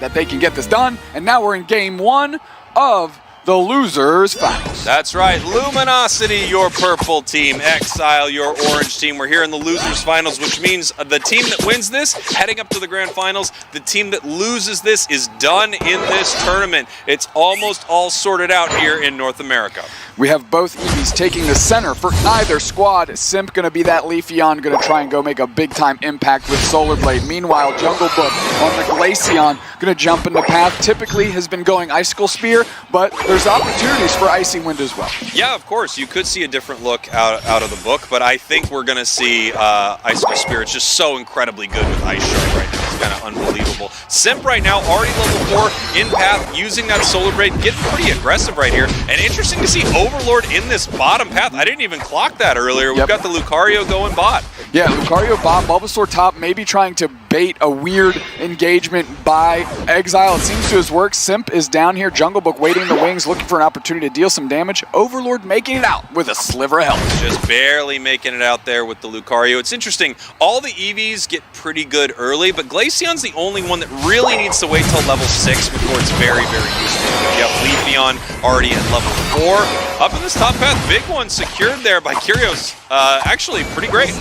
that they can get this done. And now we're in game 1 of the losers finals. That's right. Luminosity, your purple team. Exile, your orange team. We're here in the losers finals, which means the team that wins this, heading up to the grand finals. The team that loses this is done in this tournament. It's almost all sorted out here in North America. We have both Eevees taking the center for either squad. Simp going to be that Leafeon, going to try and go make a big-time impact with Solar Blade. Meanwhile, Jungle Book on the Glaceon going to jump in the path. Typically has been going Icicle Spear, but there's opportunities for Icy Wind as well. Yeah, of course. You could see a different look out of the book, but I think we're going to see Icicle Spear. It's just so incredibly good with Ice Shard right now. It's kind of unbelievable. Simp right now, already level 4 in path, using that Solar Blade, getting pretty aggressive right here. And interesting to see Overlord in this bottom path. I didn't even clock that earlier. We've got the Lucario going bot. Yeah, Lucario bot, Bulbasaur top, maybe trying to bait a weird engagement by Exile. It seems to have worked. Simp is down here. Jungle Book waiting in the wings, looking for an opportunity to deal some damage. Overlord making it out with a sliver of health. Just barely making it out there with the Lucario. It's interesting. All the Eevees get pretty good early, but Glaceon's the only one that really needs to wait till level 6 before it's very, very useful. You have Leafeon already at level 4. Up in this top path, big one secured there by Kyriaos. Actually, pretty great.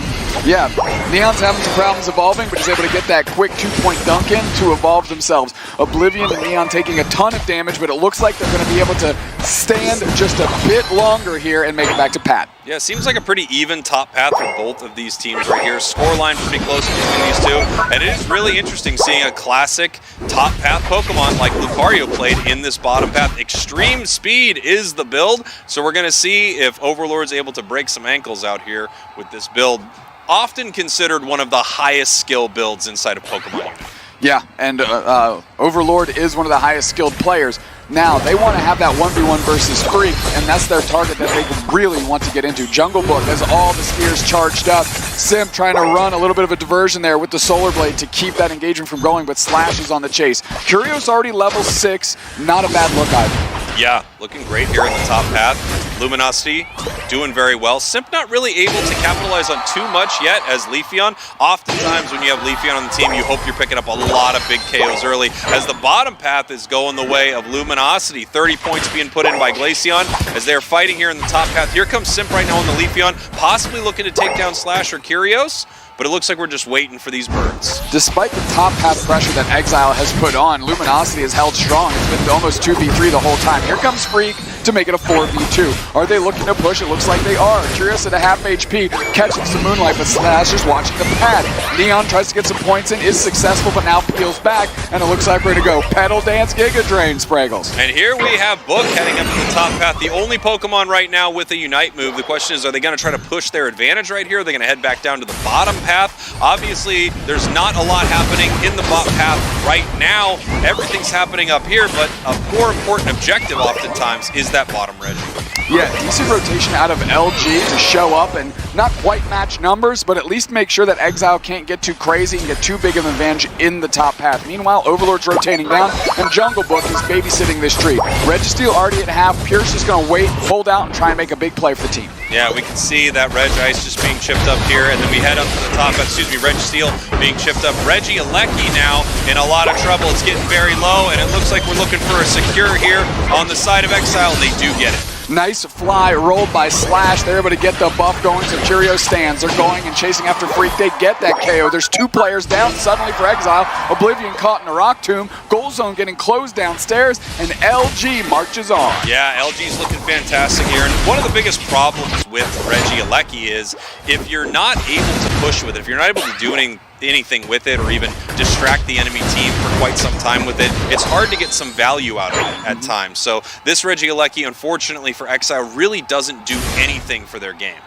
Yeah, Neon's having some problems evolving, but he's able to get that quick 2-point dunk in to evolve themselves. Oblivion and Neon taking a ton of damage, but it looks like they're going to be able to stand just a bit longer here and make it back to Pat. Yeah, seems like a pretty even top path for both of these teams right here. Scoreline pretty close between these two. And it is really interesting seeing a classic top path Pokemon like Lucario played in this bottom path. Extreme speed is the build, so we're going to see if Overlord's able to break some ankles out here with this build. Often considered one of the highest skill builds inside of Pokemon. Yeah, and Overlord is one of the highest skilled players. Now, they want to have that 1v1 versus Freak, and that's their target that they really want to get into. Jungle Book has all the spears charged up. Simp trying to run a little bit of a diversion there with the Solar Blade to keep that engagement from going, but Slash is on the chase. Kyriaos already level 6, not a bad look either. Yeah, looking great here in the top path. Luminosity doing very well. Simp not really able to capitalize on too much yet as Leafeon. Oftentimes when you have Leafeon on the team, you hope you're picking up a lot of big KOs early. As the bottom path is going the way of Luminosity, 30 points being put in by Glaceon as they're fighting here in the top path. Here comes Simp right now on the Leafeon, possibly looking to take down Slash or Kyriaos. But it looks like we're just waiting for these birds. Despite the top path pressure that Exile has put on, Luminosity has held strong. It's been almost 2v3 the whole time. Here comes Freak to make it a 4v2. Are they looking to push? It looks like they are. Kyriaos at a half HP, catching some Moonlight, but Slash is watching the pad. Neon tries to get some points in, is successful, but now peels back, and it looks like we're going to go Pedal Dance Giga Drain, Spraggles. And here we have Book heading up to the top path, the only Pokemon right now with a Unite move. The question is, are they going to try to push their advantage right here? Are they going to head back down to the bottom path? Obviously, there's not a lot happening in the bot path right now. Everything's happening up here, but a more important objective oftentimes is that bottom Reggie. Yeah, decent rotation out of LG to show up and not quite match numbers, but at least make sure that Exile can't get too crazy and get too big of an advantage in the top path. Meanwhile, Overlord's rotating down, and Jungle Book is babysitting this tree. Registeel already at half. Pierce is going to wait, hold out, and try and make a big play for the team. Yeah, we can see that Regice just being chipped up here, and then we head up to the top, Registeel being chipped up. Regieleki now in a lot of trouble. It's getting very low, and it looks like we're looking for a secure here on the side of Exile, and they do get it. Nice fly rolled by Slash. They're able to get the buff going, so Kyriaos stands. They're going and chasing after Freak. They get that KO. There's 2 players down suddenly for Exile. Oblivion caught in a rock tomb. Goal Zone getting closed downstairs, and LG marches on. Yeah, LG's looking fantastic here. And one of the biggest problems with Regieleki is if you're not able to push with it, if you're not able to do anything with it or even distract the enemy team for quite some time with it, it's hard to get some value out of it at times. So this Regieleki, unfortunately for Exile, really doesn't do anything for their game.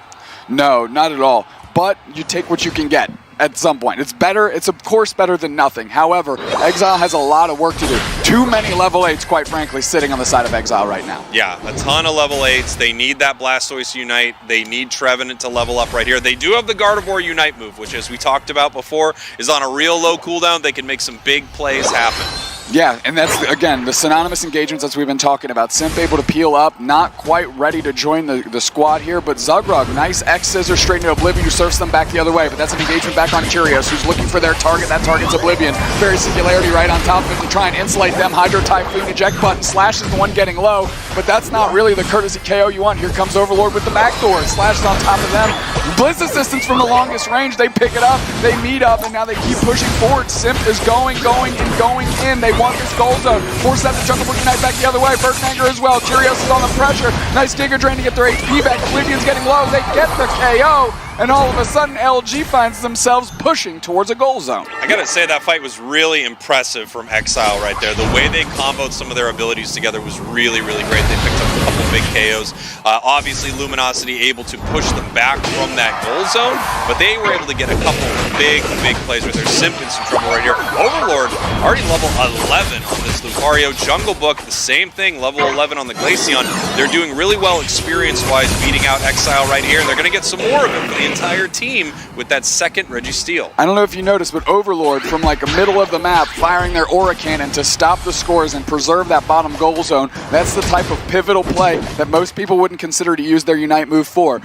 No, not at all. But you take what you can get at some point. It's better. It's of course better than nothing. However, Exile has a lot of work to do. Too many level 8s, quite frankly, sitting on the side of Exile right now. Yeah, a ton of level 8s. They need that Blastoise Unite. They need Trevenant to level up right here. They do have the Gardevoir Unite move, which, as we talked about before, is on a real low cooldown. They can make some big plays happen. Yeah, and that's, again, the synonymous engagements that we've been talking about. Simp able to peel up, not quite ready to join the squad here, but zugrug, nice X-scissor straight into Oblivion, who surfs them back the other way, but that's an engagement back on Kyriaos, who's looking for their target. That target's Oblivion. Very Singularity right on top of him to try and insulate them. Hydro Typhoon, eject button, Slash is the one getting low, but that's not really the courtesy KO you want. Here comes Overlord with the backdoor. Slash is on top of them. Blitz assistance from the longest range. They pick it up, they meet up, and now they keep pushing forward. Simp is going in. They want this goal zone. Force out the Jungle Book Unite back the other way. Birknanger as well. Kyriaos is on the pressure. Nice Giga Drain to get their HP back. Oblivion's getting low. They get the KO. And all of a sudden, LG finds themselves pushing towards a goal zone. I gotta say, that fight was really impressive from Exile right there. The way they comboed some of their abilities together was really, really great. They picked up a couple big KOs. Obviously, Luminosity able to push them back from that goal zone, but they were able to get a couple big plays right there. Simp in some trouble right here. Overlord already level 11 on this Lucario. Jungle Book, the same thing, level 11 on the Glaceon. They're doing really well experience-wise, beating out Exile right here. They're gonna get some more of it for the entire team with that second Registeel. I don't know if you noticed, but Overlord from like the middle of the map firing their Aura Cannon to stop the scores and preserve that bottom goal zone. That's the type of pivotal play that most people wouldn't consider to use their Unite move for.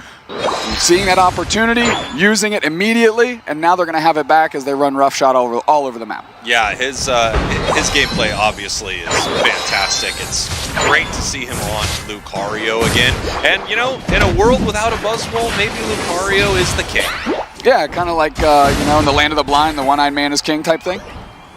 Seeing that opportunity, using it immediately, and now they're going to have it back as they run roughshod all over the map. Yeah, his gameplay obviously is fantastic. It's great to see him on Lucario again. And, you know, in a world without a Buzzwole, maybe Lucario is the king. Yeah, kind of like, you know, in the Land of the Blind, the one-eyed man is king type thing.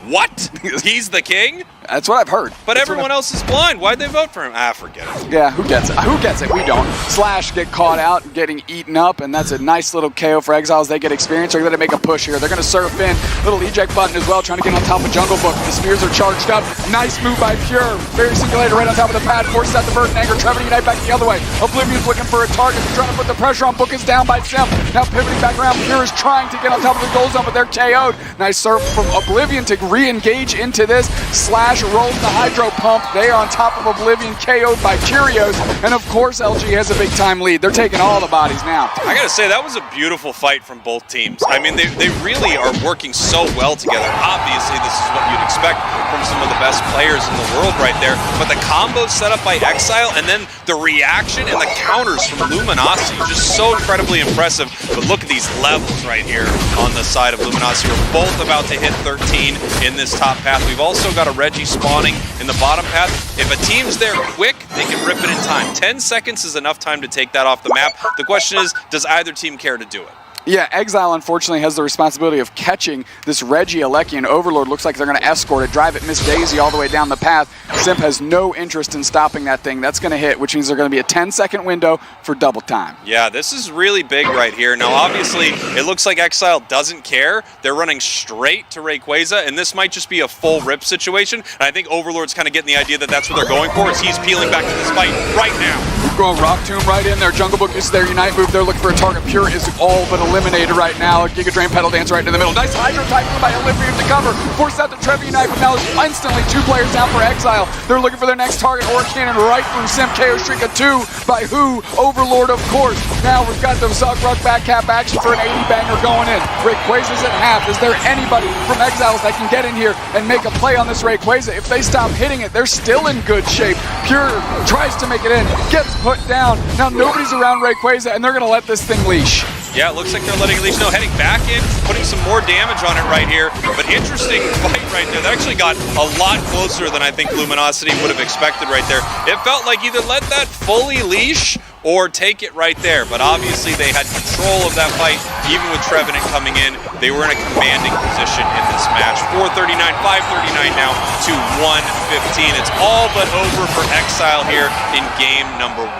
What? He's the king? That's what I've heard. But everyone else is blind. Why'd they vote for him? Forget it. Yeah, who gets it? Who gets it? We don't. Slash get caught out, getting eaten up, and that's a nice little KO for Exiles. They get experience. They're going to make a push here. They're going to surf in. Little eject button as well, trying to get on top of Jungle Book. The spears are charged up. Nice move by Pure. Very Singulator right on top of the pad. Forces out the Birknanger. Trevor Unite back the other way. Oblivion's looking for a target. They're trying to put the pressure on. Book is down by Simp. Now pivoting back around. Pure is trying to get on top of the goal zone, but they're KO'd. Nice surf from Oblivion to re-engage into this. Slash rolls the Hydro Pump. They are on top of Oblivion, KO'd by Kyriaos, and of course LG has a big time lead. They're taking all the bodies now. I gotta say, that was a beautiful fight from both teams. I mean, they really are working so well together. Obviously, this is what you'd expect from some of the best players in the world right there, but the combos set up by Exile and then the reaction and the counters from Luminosity, just so incredibly impressive. But look at these levels right here on the side of Luminosity. We're both about to hit 13 in this top path. We've also got a Reggie spawning in the bottom path. If a team's there quick, they can rip it in time. 10 seconds is enough time to take that off the map. The question is, does either team care to do it? Yeah, Exile unfortunately has the responsibility of catching this Reggie Alekian Overlord. Looks like they're going to escort it, drive it Miss Daisy all the way down the path. Simp has no interest in stopping that thing. That's going to hit, which means they're going to be a 10-second window for double time. Yeah, this is really big right here. Now, obviously, it looks like Exile doesn't care. They're running straight to Rayquaza, and this might just be a full rip situation. And I think Overlord's kind of getting the idea that that's what they're going for, as he's peeling back to this fight right now. Going Rock Tomb right in there. Jungle Book uses their Unite move. They're looking for a target. Pure is all but eliminated right now. Giga Drain Pedal Dance right in the middle. Nice Hydro Typhoon by Oblivion to cover. Force out the Trevor Unite, but now there's instantly 2 players down for Exile. They're looking for their next target. Aura Cannon right through Simp. KO streak of 2 by who? Overlord, of course. Now we've got the zugrug back cap action for an 80 banger going in. Rayquaza's at half. Is there anybody from Exiles that can get in here and make a play on this Rayquaza? If they stop hitting it, they're still in good shape. Pure tries to make it in, gets put down. Now nobody's around Rayquaza, and they're going to let this thing leash. Yeah, it looks like they're letting it leash. No, heading back in, putting some more damage on it right here. But interesting fight right there. That actually got a lot closer than I think Luminosity would have expected right there. It felt like either let that fully leash or take it right there. But obviously they had control of that fight. Even with Trevenant coming in, they were in a commanding position in this match. 439, 539 now to 115. It's all but over for Exile here in game number 1.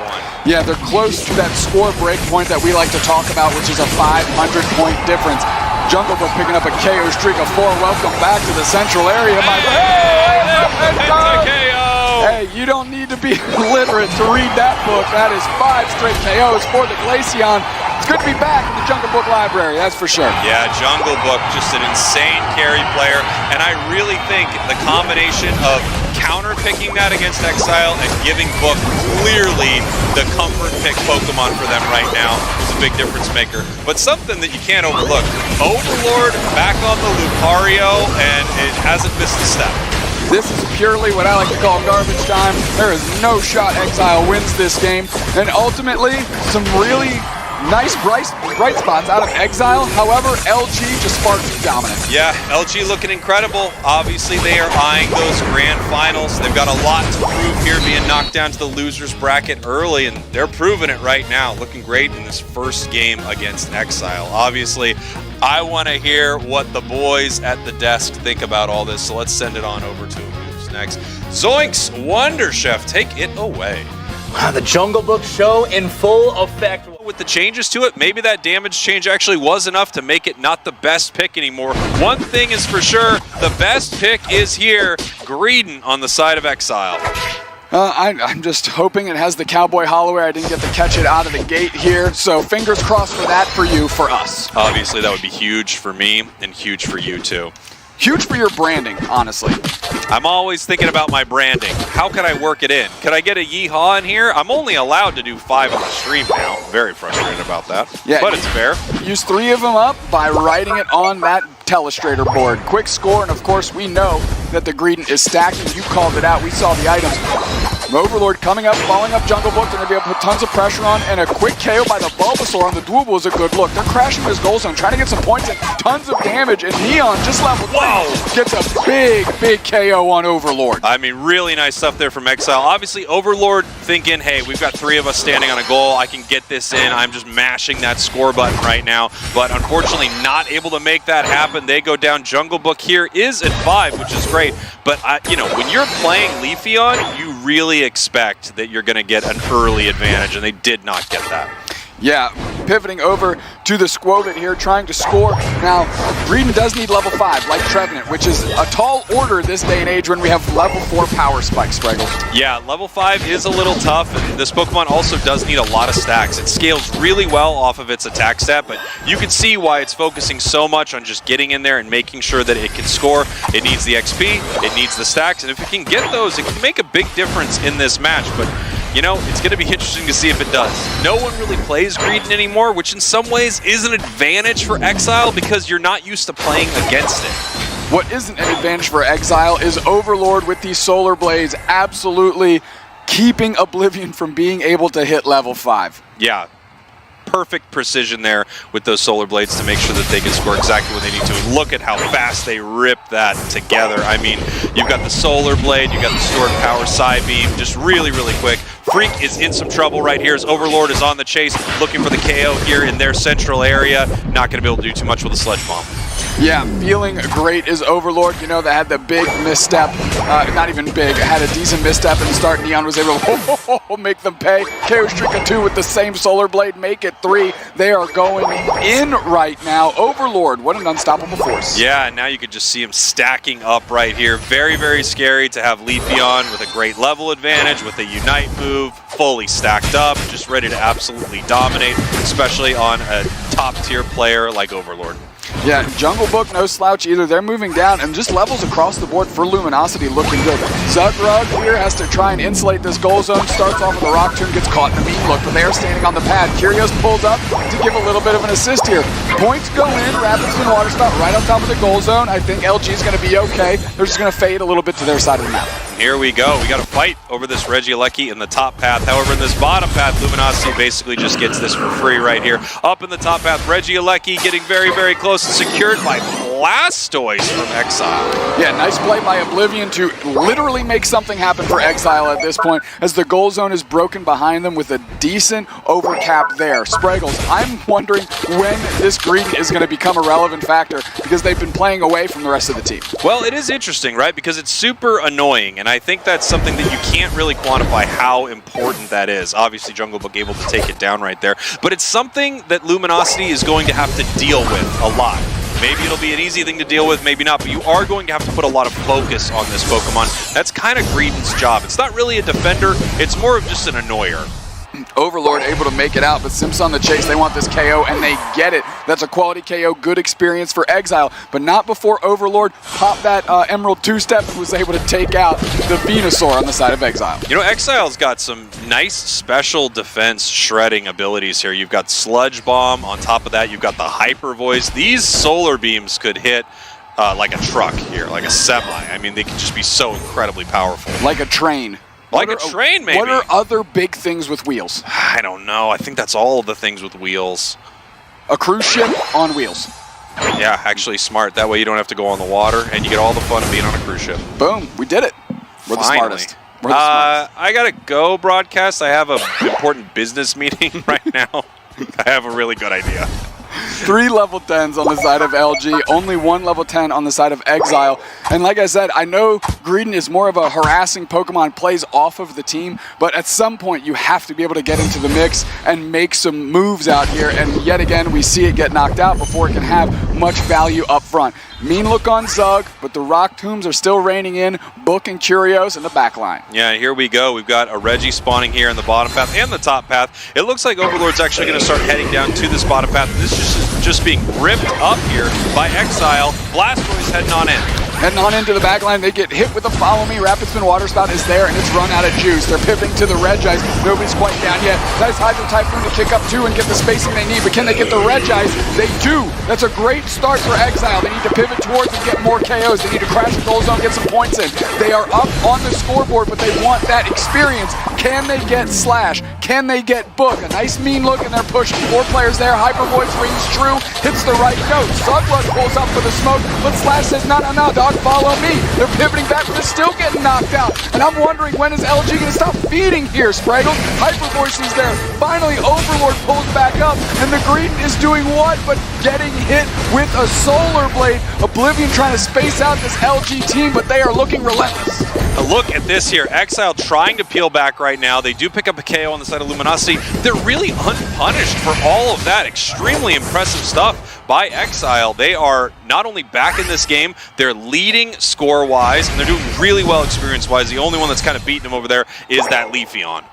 Yeah, they're close to that score break point that we like to talk about, which is a 500-point difference. Jungle Book picking up a KO streak of 4. Welcome back to the central area, my friend. Hey, you don't need to be literate to read that book. That is 5 straight KOs for the Glaceon. It's good to be back in the Jungle Book library, that's for sure. Yeah, Jungle Book, just an insane carry player. And I really think the combination of counter-picking that against Exile and giving Book clearly the comfort pick Pokemon for them right now is a big difference maker. But something that you can't overlook, Overlord back on the Lucario, and it hasn't missed a step. This is purely what I like to call garbage time. There is no shot Exile wins this game. And ultimately, some really nice bright spots out of Exile. However, LG just far too dominant. Yeah, LG looking incredible. Obviously, they are eyeing those grand finals. They've got a lot to prove here, being knocked down to the losers bracket early, and they're proving it right now. Looking great in this first game against Exile. Obviously, I want to hear what the boys at the desk think about all this, so let's send it on over to who's next. Zoinks, Wonder Chef, take it away. Wow, the Jungle Book show in full effect. With the changes to it, maybe that damage change actually was enough to make it not the best pick anymore. One thing is for sure, the best pick is here, Greedon on the side of Exile. I'm just hoping it has the Cowboy Holloway. I didn't get to catch it out of the gate here, so fingers crossed for that for you, for us. Obviously, that would be huge for me and huge for you too. Huge for your branding, honestly. I'm always thinking about my branding. How can I work it in? Could I get a yeehaw in here? I'm only allowed to do 5 on the stream now. Very frustrated about that, yeah, but it's fair. Use 3 of them up by writing it on that Telestrator board. Quick score, and of course we know that the Greedon is stacking. You called it out. We saw the items. Overlord coming up, following up Jungle Book. They're going to be able to put tons of pressure on, and a quick KO by the Bulbasaur on the Dwooble is a good look. They're crashing his goal zone, trying to get some points and tons of damage, and Neon, just level 3, gets a big KO on Overlord. I mean, really nice stuff there from Exile. Obviously, Overlord thinking, hey, we've got 3 of us standing on a goal. I can get this in. I'm just mashing that score button right now, but unfortunately not able to make that happen. They go down. Jungle Book here is at 5, which is great, but you know, when you're playing Leafeon, you really expect that you're going to get an early advantage, and they did not get that. Yeah, pivoting over to the Squovit here, trying to score. Now, Greedon does need level 5, like Trevenant, which is a tall order this day and age when we have level 4 power spikes, Spraggle. Yeah, level 5 is a little tough, and this Pokemon also does need a lot of stacks. It scales really well off of its attack stat, but you can see why it's focusing so much on just getting in there and making sure that it can score. It needs the XP, it needs the stacks, and if it can get those, it can make a big difference in this match, but you know, it's going to be interesting to see if it does. No one really plays Greedon anymore, which in some ways is an advantage for Exile because you're not used to playing against it. What isn't an advantage for Exile is Overlord with these Solar Blades absolutely keeping Oblivion from being able to hit level 5. Yeah. Perfect precision there with those Solar Blades to make sure that they can score exactly what they need to. And look at how fast they rip that together. I mean, you've got the Solar Blade, you've got the Stored Power Psybeam, just really quick. Freak is in some trouble right here as Overlord is on the chase, looking for the KO here in their central area. Not going to be able to do too much with a Sludge Bomb. Yeah, feeling great is Overlord. You know, they had the big misstep, not even big, had a decent misstep in the start. Neon was able to make them pay. KO streak of 2 with the same Solar Blade, make it 3. They are going in right now. Overlord, what an unstoppable force. Yeah, and now you can just see him stacking up right here. Very scary to have Leafeon with a great level advantage, with a Unite move, fully stacked up, just ready to absolutely dominate, especially on a top-tier player like Overlord. Yeah, Jungle Book, no slouch either. They're moving down, and just levels across the board for Luminosity looking good. Zugrug here has to try and insulate this goal zone. Starts off with a Rock Tomb, gets caught in a mean look, but they are standing on the pad. Kyriaos pulled up to give a little bit of an assist here. Points go in, Rapid Spin Water Spout right on top of the goal zone. I think LG is going to be okay. They're just going to fade a little bit to their side of the map. Here we go. We got a fight over this Regieleki in the top path. However, in this bottom path, Luminosity basically just gets this for free right here. Up in the top path, Regieleki getting very close and secured by Blastoise from Exile. Yeah, nice play by Oblivion to literally make something happen for Exile at this point, as the goal zone is broken behind them with a decent overcap there. Spraggles, I'm wondering when this Greedon is going to become a relevant factor, because they've been playing away from the rest of the team. Well, it is interesting, right? Because it's super annoying, and I think that's something that you can't really quantify how important that is. Obviously, Jungle Book able to take it down right there, but it's something that Luminosity is going to have to deal with a lot. Maybe it'll be an easy thing to deal with, maybe not, but you are going to have to put a lot of focus on this Pokemon. That's kind of Greedon's job. It's not really a defender, it's more of just an annoyer. Overlord able to make it out, but Simps on the chase. They want this KO, and they get it. That's a quality KO, good experience for Exile, but not before Overlord popped that Emerald two-step and was able to take out the Venusaur on the side of Exile. You know, Exile's got some nice special defense shredding abilities here. You've got Sludge Bomb. On top of that, you've got the Hyper Voice. These Solar Beams could hit like a truck here, like a semi. I mean, they can just be so incredibly powerful. Like a train. Like a train, maybe. What are other big things with wheels? I don't know. I think that's all of the things with wheels. A cruise ship on wheels. Yeah, actually smart. That way you don't have to go on the water, and you get all the fun of being on a cruise ship. Boom, we did it. We're the smartest. We're the smartest. I gotta go, broadcast. I have an important business meeting right now. I have a really good idea. 3 level 10s on the side of LG, only 1 level 10 on the side of Exile. And like I said, I know Greedent is more of a harassing Pokemon, plays off of the team, but at some point you have to be able to get into the mix and make some moves out here. And yet again, we see it get knocked out before it can have much value up front. Mean look on Zug, but the Rock Tombs are still raining in, Book and Kyriaos in the back line. Yeah, here we go. We've got a Reggie spawning here in the bottom path and the top path. It looks like Overlord's actually going to start heading down to this bottom path. This is just being ripped up here by Exile. Blastoise heading on in. Heading on into the back line, they get hit with a follow me. Rapid Spin Water Spout is there, and it's run out of juice. They're pivoting to the Regice. Nobody's quite down yet. Nice Hydro Typhoon to kick up too and get the spacing they need, but can they get the Regice? They do. That's a great start for Exile. They need to pivot towards and get more KOs. They need to crash the goal zone, get some points in. They are up on the scoreboard, but they want that experience. Can they get Slash? Can they get Book? A nice mean look, and they're pushing. 4 players there. Hyper Voice rings true, hits the right note. Zugrug pulls up for the smoke, but Slash says, no, dog, follow me. They're pivoting back, but they're still getting knocked out. And I'm wondering, when is LG going to stop feeding here, Spraggles? Hyper Voice is there. Finally, Overlord pulls back up, and the Greedent is doing what but getting hit with a Solar Blade. Oblivion trying to space out this LG team, but they are looking relentless. A look at this here. Exile trying to peel back right now. They do pick up a KO on the side of Luminosity. They're really unpunished for all of that. Extremely impressive stuff by Exile. They are not only back in this game, they're leading score-wise, and they're doing really well experience-wise. The only one that's kind of beating them over there is that Leafeon.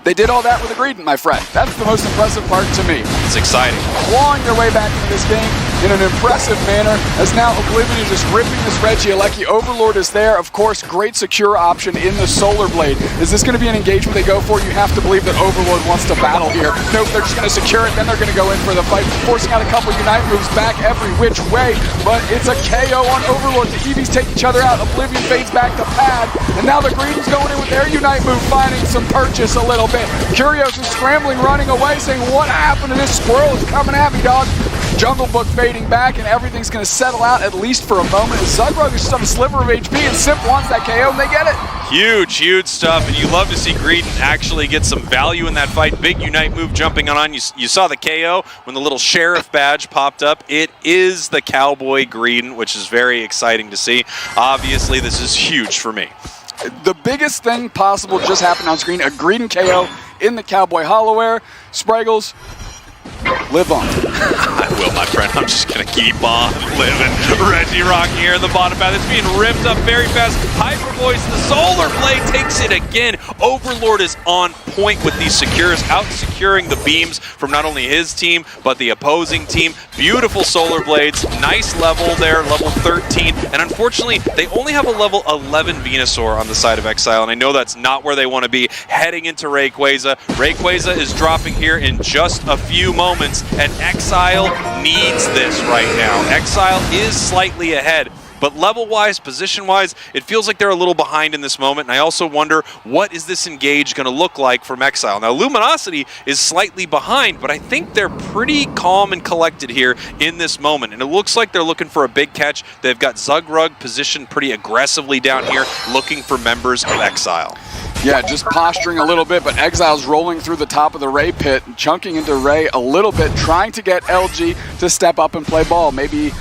They did all that with a Greedent, my friend. That's the most impressive part to me. It's exciting. Clawing their way back into this game in an impressive manner, as now Oblivion is just ripping this Regieleki. Overlord is there, of course, great secure option in the Solar Blade. Is this going to be an engagement they go for? You have to believe that Overlord wants to battle here. Nope, they're just going to secure it, then they're going to go in for the fight, forcing out a couple Unite moves back every which way, but it's a KO on Overlord. The Eevees take each other out, Oblivion fades back to Pad, and now the Greedent's going in with their Unite move, finding some purchase a little bit. Kyriaos is scrambling, running away, saying, what happened to this squirrel? Is coming at me, dog. Jungle Book fading back, and everything's going to settle out at least for a moment. Zugrug is just on a sliver of HP, and Simp wants that KO, and they get it. Huge stuff, and you love to see Greedent actually get some value in that fight. Big Unite move jumping on. You saw the KO when the little Sheriff badge popped up. It is the Cowboy Greedent, which is very exciting to see. Obviously, this is huge for me. The biggest thing possible just happened on screen, a Greedent KO in the Cowboy Hollowware. Spraggles, live on. I will, my friend. I'm just going to keep on living. Reggie Rock here in the bottom path. It's being ripped up very fast. Hyper Voice, the Solar Blade takes it again. Overlord is on point with these secures, out-securing the beams from not only his team, but the opposing team. Beautiful Solar Blades. Nice level there, level 13. And unfortunately, they only have a level 11 Venusaur on the side of Exile, and I know that's not where they want to be heading into Rayquaza. Rayquaza is dropping here in just a few moments, and Exile needs this right now. Exile is slightly ahead, but level-wise, position-wise, it feels like they're a little behind in this moment, and I also wonder, what is this engage going to look like from Exile? Now, Luminosity is slightly behind, but I think they're pretty calm and collected here in this moment, and it looks like they're looking for a big catch. They've got Zugrug positioned pretty aggressively down here, looking for members of Exile. Yeah, just posturing a little bit, but Exile's rolling through the top of the Ray pit, chunking into Ray a little bit, trying to get LG to step up and play ball, maybe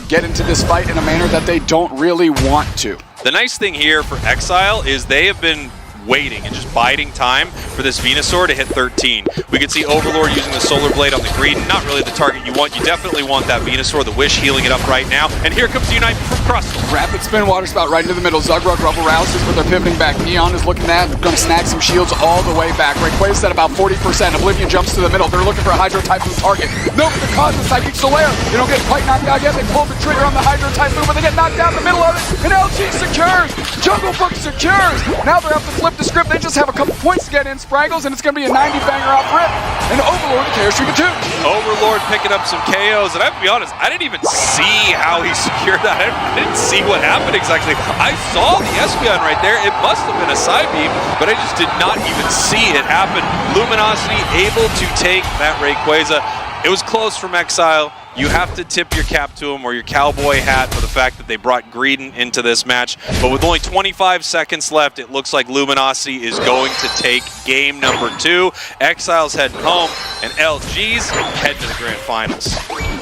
get into this fight in a manner that they don't really want to. The nice thing here for Exile is they have been waiting and just biding time for this Venusaur to hit 13. We can see Overlord using the Solar Blade on the Greedent. Not really the target you want. You definitely want that Venusaur, the Wish healing it up right now. And here comes the Unite from Crustle. Rapid Spin Water Spout right into the middle. Zugrug Rubble rouses, but they're pivoting back. Neon is looking at, going to snag some shields all the way back. Rayquaza's at about 40%. Oblivion jumps to the middle. They're looking for a Hydro Typhoon target. Nope, they're causing Psychic Solaire. They don't get quite knocked out yet. They pull the trigger on the Hydro Typhoon, but they get knocked down in the middle of it. And LG secures. Jungle Book secures. Now they're up to flip flip the script. They just have a couple points to get in, Spraggles, and it's going to be a 90 banger off rip. And Overlord, the Chaos Streak of 2. Overlord picking up some KOs, and I have to be honest, I didn't even see how he secured that. I didn't see what happened exactly. I saw the Espeon right there. It must have been a side beam, but I just did not even see it happen. Luminosity able to take that Rayquaza. It was close from Exile. You have to tip your cap to him or your cowboy hat for the fact that they brought Greedent into this match. But with only 25 seconds left, it looks like Luminosity is going to take game number 2. Exile's heading home, and LG's head to the grand finals.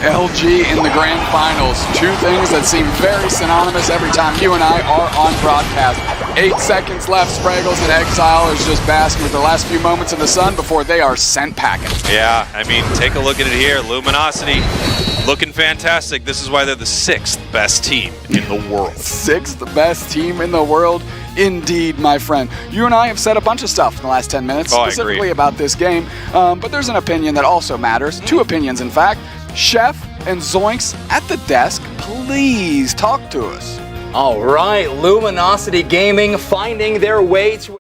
LG in the grand finals. Two things that seem very synonymous every time you and I are on broadcast. 8 seconds left. Spraggles and Exile is just basking with the last few moments in the sun before they are sent packing. Yeah, I mean, take a look at it here. Luminosity looking fantastic. This is why they're the 6th best team in the world. 6th best team in the world. Indeed, my friend. You and I have said a bunch of stuff in the last 10 minutes, specifically about this game, but there's an opinion that also matters. 2 opinions, in fact. Chef and Zoinks at the desk, please talk to us. All right, Luminosity Gaming finding their way to